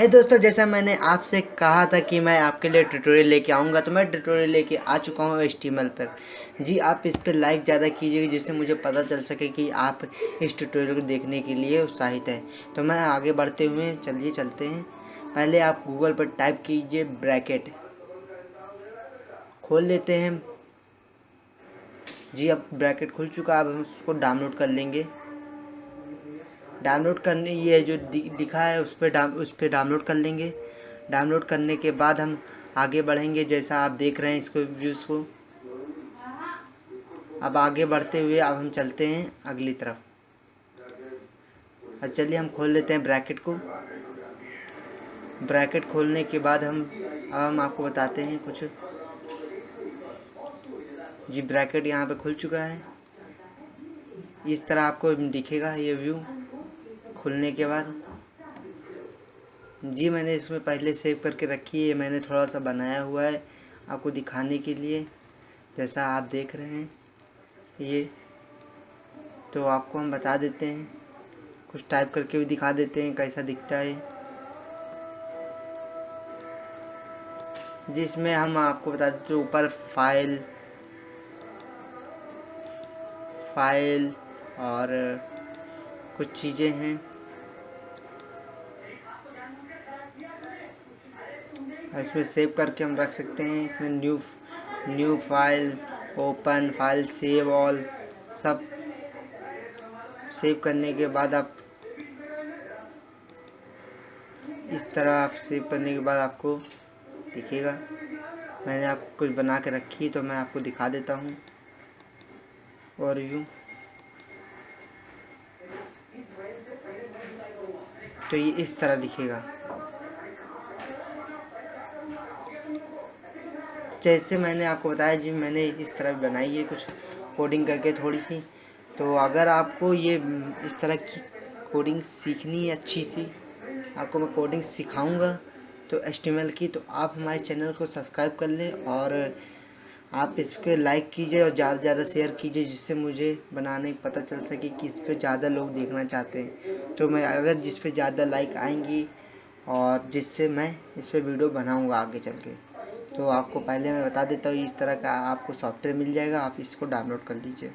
हे दोस्तों, जैसा मैंने आपसे कहा था कि मैं आपके लिए ट्यूटोरियल लेके आऊँगा, तो मैं ट्यूटोरियल लेके आ चुका हूँ HTML पर। जी, आप इस पर लाइक ज़्यादा कीजिए जिससे मुझे पता चल सके कि आप इस ट्यूटोरियल को देखने के लिए उत्साहित हैं। तो मैं आगे बढ़ते हुए चलिए चलते हैं। पहले आप गूगल पर टाइप कीजिए ब्रैकेट, खोल लेते हैं। जी, अब ब्रैकेट खुल चुका है। अब हम उसको डाउनलोड कर लेंगे। डाउनलोड करने ये जो दिखा है उस पर डाउनलोड कर लेंगे। डाउनलोड करने के बाद हम आगे बढ़ेंगे, जैसा आप देख रहे हैं इसको व्यूज़ को। अब आगे बढ़ते हुए अब हम चलते हैं अगली तरफ। अब चलिए हम खोल लेते हैं ब्रैकेट को। ब्रैकेट खोलने के बाद हम आपको बताते हैं कुछ। जी, ब्रैकेट यहाँ पे खुल चुका है। इस तरह आपको दिखेगा ये व्यू खुलने के बाद। जी, मैंने इसमें पहले सेव करके रखी है। मैंने थोड़ा सा बनाया हुआ है आपको दिखाने के लिए, जैसा आप देख रहे हैं ये। तो आपको हम बता देते हैं, कुछ टाइप करके भी दिखा देते हैं कैसा दिखता है। जिसमें हम आपको बता देते हैं ऊपर फाइल और कुछ चीज़ें हैं। इसमें सेव करके हम रख सकते हैं। इसमें new file, open file, save all, सब सेव करने के बाद आप इस तरह आप सेव करने के बाद आपको दिखेगा। मैंने आपको कुछ बना के रखी तो मैं आपको दिखा देता हूँ। और यूँ तो ये इस तरह दिखेगा। जैसे मैंने आपको बताया जी, मैंने इस तरह बनाई है कुछ कोडिंग करके थोड़ी सी। तो अगर आपको ये इस तरह की कोडिंग सीखनी है अच्छी सी, आपको मैं कोडिंग सिखाऊंगा तो HTML की, तो आप हमारे चैनल को सब्सक्राइब कर लें और आप इसके लाइक कीजिए और ज़्यादा से ज़्यादा शेयर कीजिए, जिससे मुझे बनाने पता चल सके कि इस पर ज़्यादा लोग देखना चाहते हैं। तो मैं अगर जिस पे ज़्यादा लाइक आएंगी और जिससे मैं इस पर वीडियो बनाऊंगा आगे चल के, तो आपको पहले मैं बता देता हूँ इस तरह का आपको सॉफ्टवेयर मिल जाएगा, आप इसको डाउनलोड कर लीजिए।